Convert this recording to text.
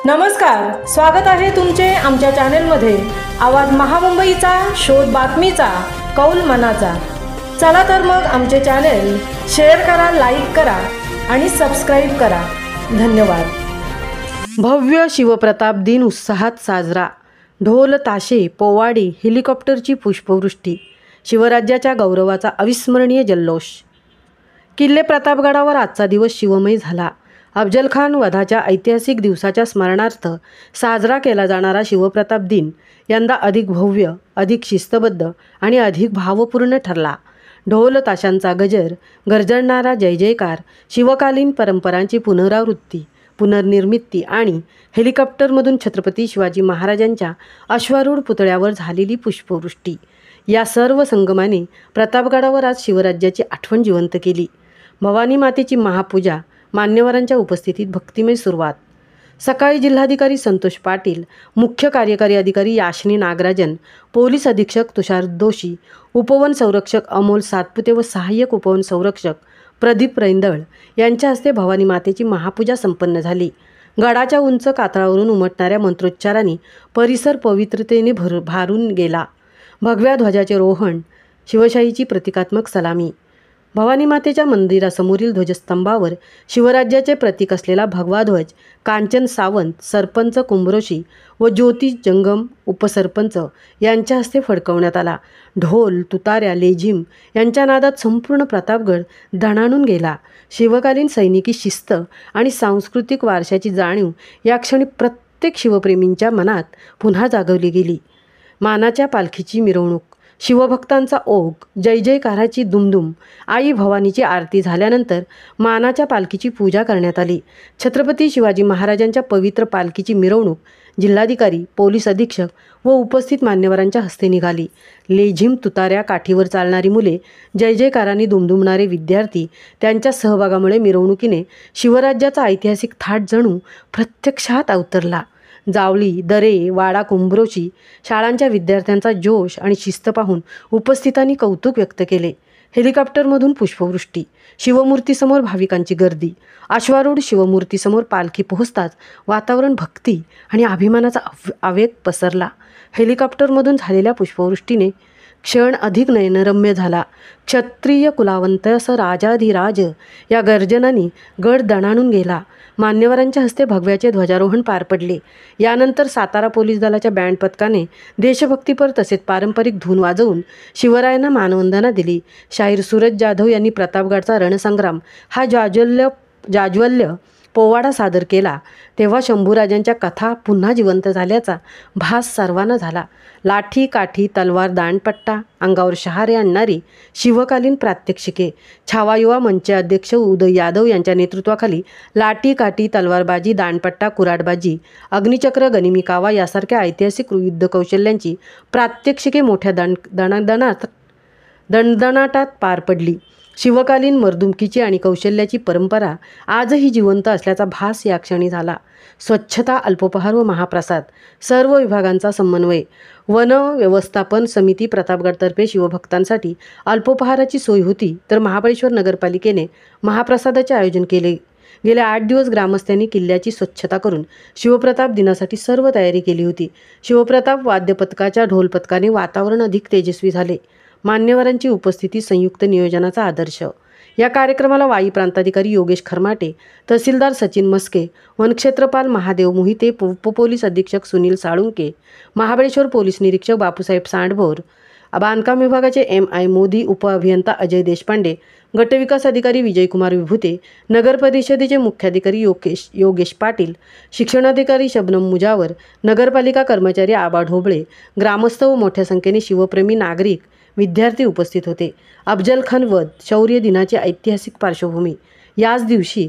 नमस्कार, स्वागत आहे तुमचे आमच्या चॅनेलमध्ये। आवाज महामुंबईचा, शोध बातमीचा, कौल मनाचा। चला तर मग आमचे चॅनेल शेअर करा, लाईक करा आणि सबस्क्राईब करा। धन्यवाद। भव्य शिवप्रताप दिन उत्साहात साजरा। ढोल ताशे, पोवाडे, हेलिकॉप्टरची पुष्पवृष्टी। शिवराज्याच्या गौरवाचा अविस्मरणीय जल्लोष। किल्ले प्रतापगडावर आजचा दिवस शिवमय झाला। अफजल खान वधाच्या ऐतिहासिक दिवसाच्या स्मरणार्थ साजरा केला जाणारा शिवप्रताप दिन यंदा अधिक भव्य, अधिक शिस्तबद्ध आणि अधिक भावपूर्ण ठरला। ढोल ताशांचा गजर, गर्जणारा जय जयकार, शिवकालीन परंपरांची पुनरावृत्ती, पुनर्निर्मिती आणि हेलिकॉप्टरमधून छत्रपती शिवाजी महाराजांच्या अश्वारूढ पुतळ्यावर झालेली पुष्पवृष्टी या सर्व संगमाने प्रतापगडावर आज शिवराज्याची आठवण जिवंत केली। भवानी मातेची महापूजा, मान्यवरांच्या उपस्थितीत भक्तिमय सुरुवात। सकाळी जिल्हाधिकारी संतोष पाटील, मुख्य कार्यकारी अधिकारी याशिनी नागराजन, पोलीस अधीक्षक तुषार दोशी, उपवन संरक्षक अमोल सातपुते व सहाय्यक उपवन संरक्षक प्रदीप रैंदळ यांच्या हस्ते भवानी मातेची महापूजा संपन्न झाली। गडाच्या उंच कातळावरून उमटणाऱ्या मंत्रोच्चारांनी परिसर पवित्रतेने भारून गेला। भगव्या ध्वजाचे रोहण, शिवशाहीची प्रतिकात्मक सलामी। भवानी मातेच्या मंदिरासमोरील ध्वजस्तंभावर शिवराज्याचे प्रतीक असलेला भगवा ध्वज कांचन सावंत, सरपंच कुंभरोशी व ज्योती जंगम उपसरपंच यांच्या हस्ते फडकवण्यात आला। ढोल, तुताऱ्या, लेझिम यांच्या नादात संपूर्ण प्रतापगड दणाणून गेला। शिवकालीन सैनिकी शिस्त आणि सांस्कृतिक वारशाची जाणीव या क्षणी प्रत्येक शिवप्रेमींच्या मनात पुन्हा जागवली गेली। मानाच्या पालखीची मिरवणूक, शिवभक्तांचा ओघ, जय जयकाराची दुमदुम, आई भवानीची आरती झाल्यानंतर मानाच्या पालखीची पूजा करण्यात आली। छत्रपती शिवाजी महाराजांच्या पवित्र पालखीची मिरवणूक जिल्हाधिकारी, पोलीस अधीक्षक व उपस्थित मान्यवरांच्या हस्ते निघाली। लेझिम, तुताऱ्या, काठीवर चालणारी मुले, जय जयकारांनी दुमदुमणारे विद्यार्थी, त्यांच्या सहभागामुळे मिरवणुकीने शिवराज्याचा ऐतिहासिक थाट जणू प्रत्यक्षात अवतरला। जावळी, दरे, वाडा, कुंभरोशी शाळांच्या विद्यार्थ्यांचा जोश आणि शिस्त पाहून उपस्थितांनी कौतुक व्यक्त केले। हेलिकॉप्टरमधून पुष्पवृष्टी, शिवमूर्तीसमोर भाविकांची गर्दी। अश्वारूढ शिवमूर्तीसमोर पालखी पोहोचताच वातावरण भक्ती आणि अभिमानाचा आवेग पसरला। हेलिकॉप्टरमधून झालेल्या पुष्पवृष्टीने क्षण अधिक नयनरम्य झाला। क्षत्रिय कुलावंत असं राजाधिराज या गर्जनांनी गड दणाणून गेला। मान्यवरांच्या हस्ते भगव्याचे ध्वजारोहण पार पडले। यानंतर सातारा पोलीस दलाच्या बँड पथकाने देशभक्तीपर तसेच पारंपरिक धून वाजवून शिवरायांना मानवंदना दिली। शाहीर सूरज जाधव यांनी प्रतापगडचा रणसंग्राम हा जाज्वल्य पोवाडा सादर केला। तेव्हा शंभूराजांच्या कथा पुन्हा जिवंत झाल्याचा भास सर्वांना झाला। लाठी, काठी, तलवार, दांडपट्टा, अंगावर शहारे आणणारी शिवकालीन प्रात्यक्षिके। छावा युवा मंचचे अध्यक्ष उदय यादव यांच्या नेतृत्वाखाली लाठी, काठी, तलवारबाजी, दांडपट्टा, कुऱ्हाडबाजी, अग्निचक्र, गनिमी कावा यासारख्या ऐतिहासिक युद्ध कौशल्यांची प्रात्यक्षिके मोठ्या दणदणाटात पार पडली। शिवकालीन मर्दुमकीची आणि कौशल्याची परंपरा आजही जिवंत असल्याचा भास या क्षणी झाला। स्वच्छता, अल्पोपहार व महाप्रसाद, सर्व विभागांचा समन्वय। वन व्यवस्थापन समिती प्रतापगडतर्फे शिवभक्तांसाठी अल्पोपहाराची सोय होती, तर महाबळेश्वर नगरपालिकेने महाप्रसादाचे आयोजन केले। गेले 8 दिवस ग्रामस्थांनी किल्ल्याची स्वच्छता करून शिवप्रताप दिनासाठी सर्व तयारी केली होती। शिवप्रताप वाद्यपथकाच्या ढोल पथकाने वातावरण अधिक तेजस्वी झाले। मान्यवरांची उपस्थिती, संयुक्त नियोजनाचा आदर्श। या कार्यक्रमाला वाई प्रांताधिकारी योगेश खरमाटे, तहसीलदार सचिन मस्के, वनक्षेत्रपाल महादेव मोहिते, उपपोलीस अधीक्षक सुनील साळुंके, महाबळेश्वर पोलीस निरीक्षक बापूसाहेब सांडभोर, बांधकाम विभागाचे MI मोदी, उपअभियंता अजय देशपांडे, गटविकास अधिकारी विजयकुमार विभूते, नगर परिषदेचे मुख्याधिकारी योगेश पाटील, शिक्षणाधिकारी शबनम मुजावर, नगरपालिका कर्मचारी आबा ढोबळे, ग्रामस्थ व मोठ्या संख्येने शिवप्रेमी नागरिक, विद्यार्थी उपस्थित होते। अफजल खान वध शौर्य दिनाची ऐतिहासिक पार्श्वभूमी। याच दिवशी